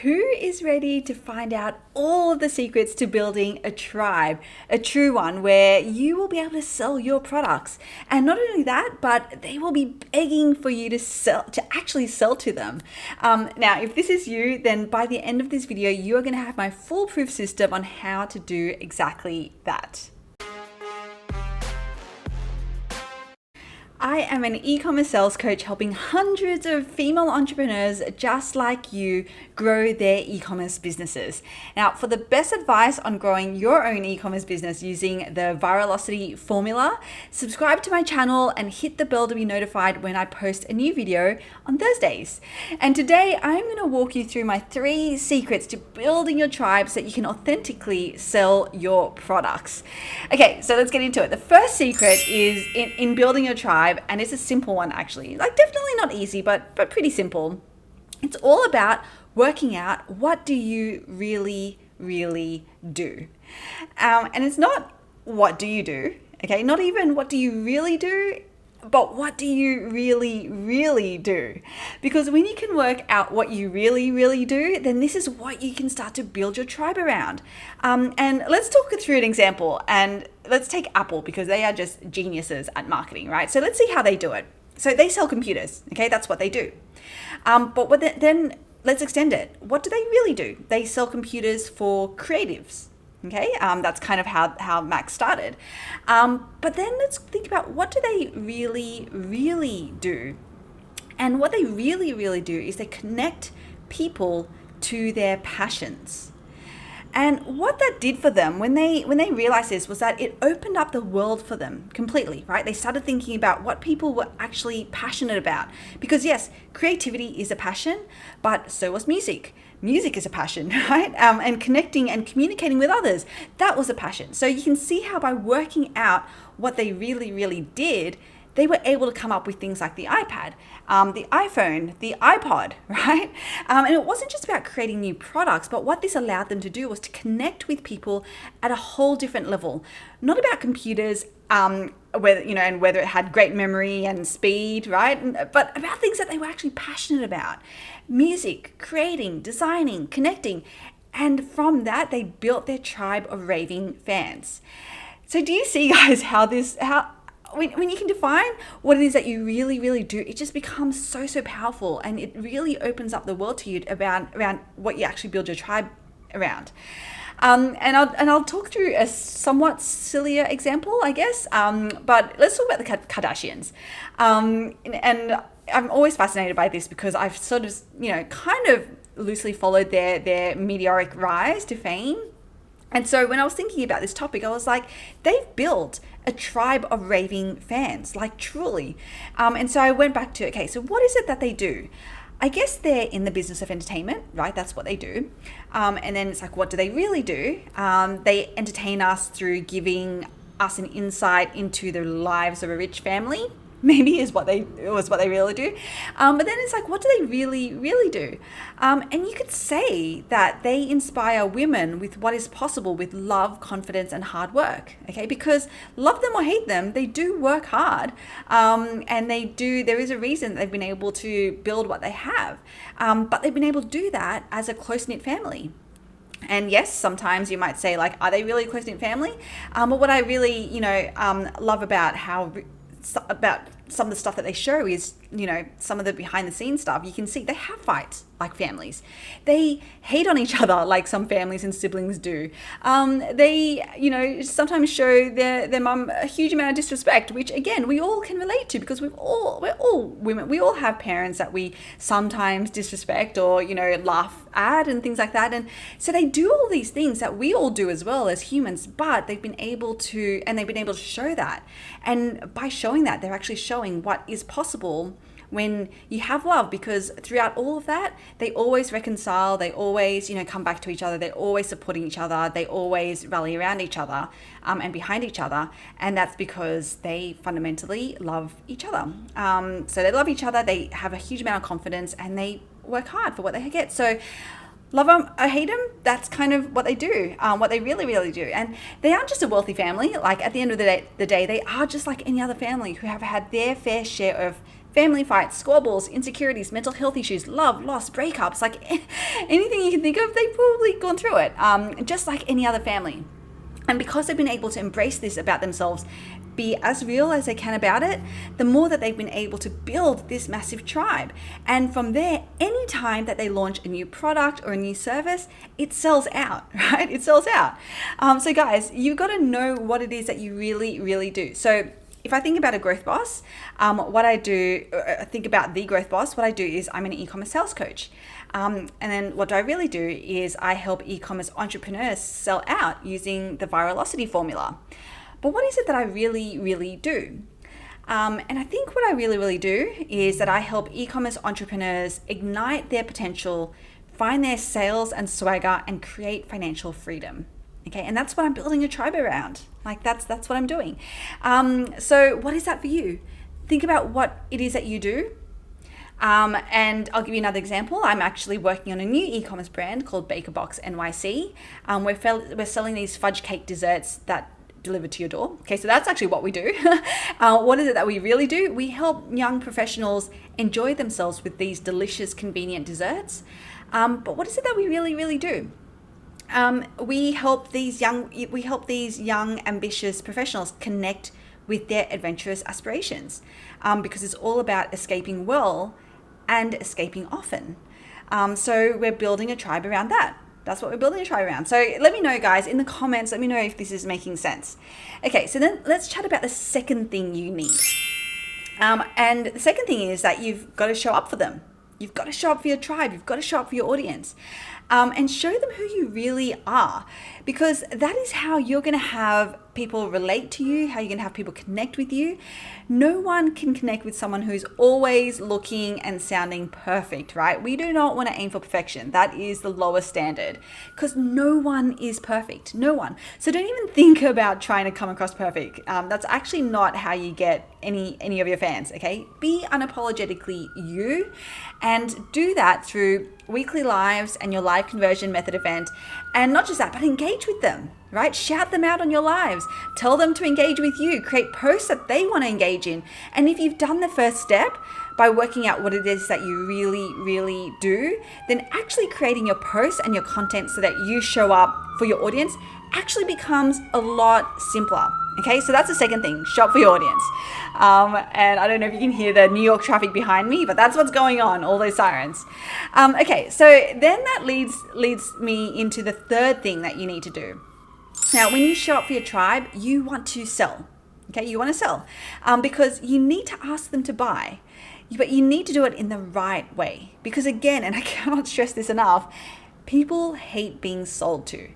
Who is ready to find out all of the secrets to building a tribe, a true one where you will be able to sell your products? And not only that, but they will be begging for you to actually sell to them. Now, if this is you, then by the end of this video, you are going to have my foolproof system on how to do exactly that. I am an e-commerce sales coach helping hundreds of female entrepreneurs just like you grow their e-commerce businesses. Now, for the best advice on growing your own e-commerce business using the Viralocity formula, subscribe to my channel and hit the bell to be notified when I post a new video on Thursdays. And today I'm going to walk you through my 3 secrets to building your tribe so that you can authentically sell your products. Okay, so let's get into it. The first secret is in building your tribe. And it's a simple one, actually. Like, definitely not easy, but pretty simple. It's all about working out, what do you really do? And it's not what do you do, okay? Not even what do you really do, but what do you really do? Because when you can work out what you really do, then this is what you can start to build your tribe around. And let's talk through an example, and let's take Apple, because they are just geniuses at marketing, right? So let's see how they do it. So they sell computers, okay? That's what they do. Then let's extend it. What do they really do? They sell computers for creatives. Okay, that's kind of how Mac started. But then let's think about, what do they really do? And what they really do is they connect people to their passions. And what that did for them when they realized this was that it opened up the world for them completely, right? They started thinking about what people were actually passionate about. Because yes, creativity is a passion, but so was music. Music is a passion, right? And connecting and communicating with others, that was a passion. So you can see how by working out what they really did, they were able to come up with things like the iPad, the iPhone, the iPod, right? And it wasn't just about creating new products, but what this allowed them to do was to connect with people at a whole different level. Not about computers, whether it had great memory and speed, right? But about things that they were actually passionate about. Music, creating, designing, connecting. And from that, they built their tribe of raving fans. So do you see, guys, when you can define what it is that you really do, it just becomes so powerful, and it really opens up the world to you around what you actually build your tribe around. And I'll talk through a somewhat sillier example, I guess. But let's talk about the Kardashians. And I'm always fascinated by this because I've sort of, kind of loosely followed their meteoric rise to fame. And so when I was thinking about this topic, I was like, they've built a tribe of raving fans, like truly. And so I went back to, okay, so what is it that they do? I guess they're in the business of entertainment, right? That's what they do. And then it's like, what do they really do? They entertain us through giving us an insight into the lives of a rich family. Maybe is what they really do. But then it's like, what do they really do? And you could say that they inspire women with what is possible with love, confidence, and hard work. Okay, because love them or hate them, they do work hard. And there is a reason they've been able to build what they have. But they've been able to do that as a close-knit family. And yes, sometimes you might say, like, are they really a close-knit family? But what I really, love about some of the stuff that they show is, some of the behind the scenes stuff. You can see they have fights like families. They hate on each other like some families and siblings do. They, sometimes show their mum a huge amount of disrespect, which again, we all can relate to because we're all women. We all have parents that we sometimes disrespect or, laugh at and things like that. And so they do all these things that we all do as well as humans, but they've been able to show that. And by showing that, they're actually showing what is possible when you have love, because throughout all of that, they always reconcile, they always, come back to each other, they're always supporting each other, they always rally around each other and behind each other. And that's because they fundamentally love each other. So they love each other, they have a huge amount of confidence, and they work hard for what they get. So love them or hate them, that's kind of what they do, what they really do. And they aren't just a wealthy family. Like, at the end of the day, they are just like any other family who have had their fair share of family fights, squabbles, insecurities, mental health issues, love, loss, breakups, like anything you can think of, they've probably gone through it, just like any other family. And because they've been able to embrace this about themselves, be as real as they can about it, the more that they've been able to build this massive tribe. And from there, anytime that they launch a new product or a new service, it sells out, right? It sells out. So guys, you've got to know what it is that you really, really do. So if I think about a growth boss, what I do is I'm an e-commerce sales coach. And then what do I really do is I help e-commerce entrepreneurs sell out using the virality formula. But what is it that I really, really do? And I think what I really, really do is that I help e-commerce entrepreneurs ignite their potential, find their sales and swagger, and create financial freedom. Okay, and that's what I'm building a tribe around. Like that's what I'm doing. So what is that for you? Think about what it is that you do. And I'll give you another example. I'm actually working on a new e-commerce brand called Baker Box NYC. We're selling these fudge cake desserts that delivered to your door. Okay, so that's actually what we do. What is it that we really do? We help young professionals enjoy themselves with these delicious, convenient desserts. But what is it that we really, really do? We help these young, ambitious professionals connect with their adventurous aspirations, because it's all about escaping well and escaping often. So we're building a tribe around that. That's what we're building a tribe around. So let me know, guys, in the comments. Let me know if this is making sense. Okay, so then let's chat about the second thing you need. And the second thing is that you've got to show up for them. You've got to show up for your tribe. You've got to show up for your audience, and show them who you really are, because that is how you're going to have people relate to you, how you're going to have people connect with you. No one can connect with someone who's always looking and sounding perfect, right? We do not want to aim for perfection. That is the lowest standard, because no one is perfect. No one. So don't even think about trying to come across perfect. That's actually not how you get any of your fans, okay? Be unapologetically you, and do that through weekly lives and your live conversion method event. And not just that, but engage with them, right? Shout them out on your lives. Tell them to engage with you. Create posts that they want to engage in. And if you've done the first step by working out what it is that you really, really do, then actually creating your posts and your content so that you show up for your audience actually becomes a lot simpler. Okay, so that's the second thing, shop for your audience. And I don't know if you can hear the New York traffic behind me, but that's what's going on, all those sirens. Okay, so then that leads me into the third thing that you need to do. Now, when you show up for your tribe, you want to sell. Okay, you want to sell because you need to ask them to buy, but you need to do it in the right way. Because again, and I cannot stress this enough, people hate being sold to,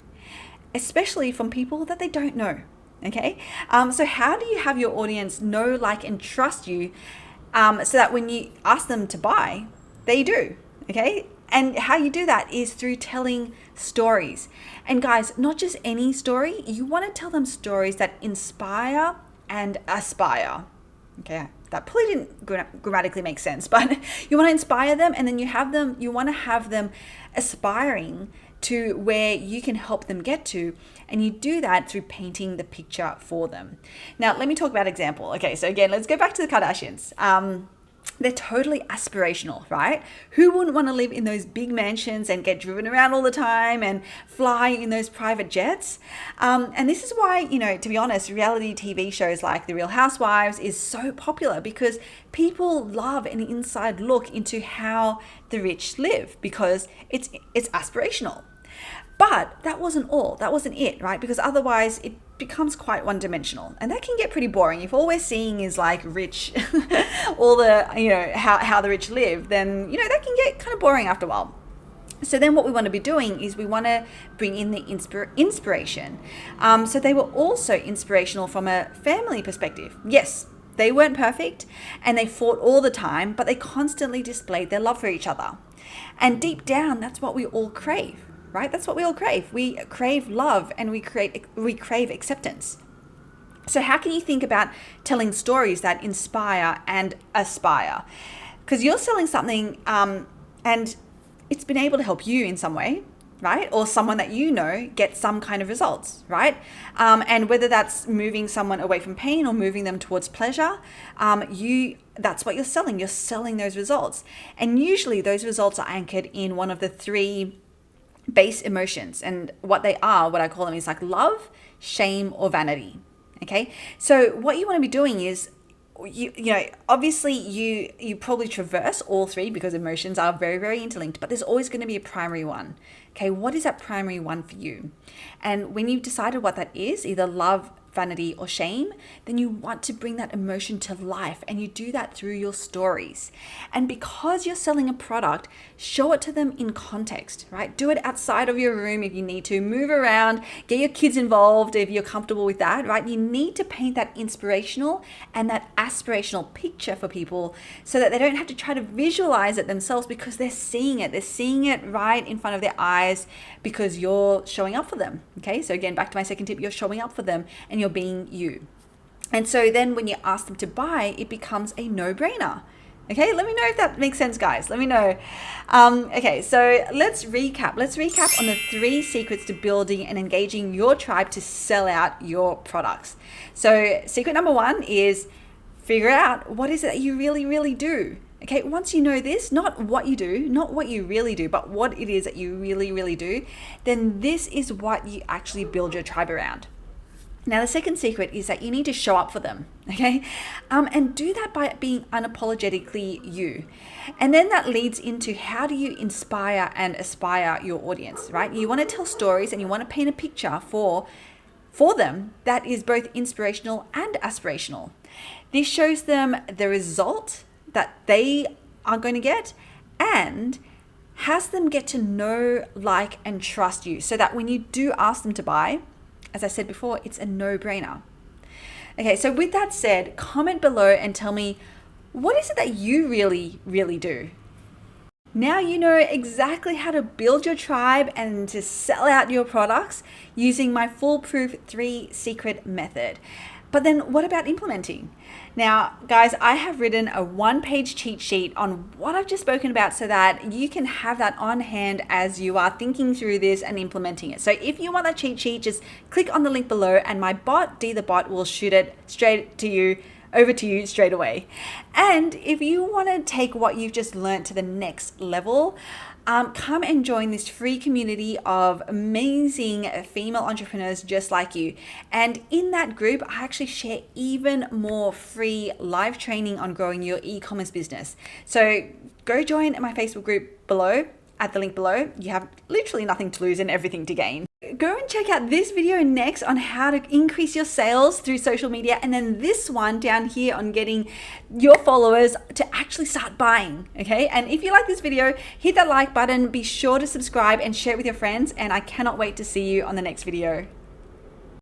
especially from people that they don't know. Okay, so how do you have your audience know, like, and trust you, so that when you ask them to buy, they do? Okay, and how you do that is through telling stories. And guys, not just any story. You want to tell them stories that inspire and aspire. Okay, that probably didn't grammatically make sense, but you want to inspire them, and then you want to have them aspiring to where you can help them get to, and you do that through painting the picture for them. Now, let me talk about example. Okay, so again, let's go back to the Kardashians. They're totally aspirational, right? Who wouldn't want to live in those big mansions and get driven around all the time and fly in those private jets? And this is why, to be honest, reality TV shows like The Real Housewives is so popular, because people love an inside look into how the rich live, because it's aspirational. But that wasn't all. That wasn't it, right? Because otherwise it becomes quite one-dimensional, and that can get pretty boring. If all we're seeing is like rich, all the how the rich live, then that can get kind of boring after a while. So then what we want to be doing is we want to bring in the inspiration. So they were also inspirational from a family perspective. Yes, they weren't perfect and they fought all the time, but they constantly displayed their love for each other. And deep down, that's what we all crave. Right? That's what we all crave. We crave love, and we crave acceptance. So how can you think about telling stories that inspire and aspire? Because you're selling something and it's been able to help you in some way. right? Or someone that you know get some kind of results, right? And whether that's moving someone away from pain or moving them towards pleasure, that's what you're selling. You're selling those results. And usually those results are anchored in one of the three base emotions. And what they are, what I call them, is like love, shame, or vanity. Okay. So what you want to be doing is, obviously you probably traverse all three because emotions are very, very interlinked, but there's always going to be a primary one. Okay, what is that primary one for you? And when you've decided what that is, either love, vanity, or shame, then you want to bring that emotion to life, and you do that through your stories. And because you're selling a product, show it to them in context, right? Do it outside of your room if you need to, move around, get your kids involved if you're comfortable with that, right? You need to paint that inspirational and that aspirational picture for people so that they don't have to try to visualize it themselves, because they're seeing it. They're seeing it right in front of their eyes because you're showing up for them. Okay, so again, back to my second tip, you're showing up for them and you're being you. And so then when you ask them to buy, it becomes a no-brainer. Okay, let me know if that makes sense, guys. Let me know. Okay, so let's recap. Let's recap on the 3 secrets to building and engaging your tribe to sell out your products. So secret number 1 is figure out what is it that you really, really do. Okay, once you know this, not what you do, not what you really do, but what it is that you really, really do, then this is what you actually build your tribe around. Now, the second secret is that you need to show up for them, okay? And do that by being unapologetically you. And then that leads into how do you inspire and aspire your audience, right? You want to tell stories and you want to paint a picture for them that is both inspirational and aspirational. This shows them the result that they are going to get and has them get to know, like, and trust you, so that when you do ask them to buy, as I said before, it's a no-brainer. Okay, so with that said, comment below and tell me, what is it that you really, really do? Now you know exactly how to build your tribe and to sell out your products using my foolproof 3 secret method. But then what about implementing? Now, guys, I have written a 1-page cheat sheet on what I've just spoken about so that you can have that on hand as you are thinking through this and implementing it. So if you want that cheat sheet, just click on the link below and my bot, D the bot, will shoot it over to you straight away. And if you want to take what you've just learned to the next level, come and join this free community of amazing female entrepreneurs just like you. And in that group, I actually share even more free live training on growing your e-commerce business. So go join my Facebook group below, at the link below. You have literally nothing to lose and everything to gain. Go and check out this video next on how to increase your sales through social media, and then this one down here on getting your followers to actually start buying, okay? And if you like this video, hit that like button, be sure to subscribe and share it with your friends, and I cannot wait to see you on the next video.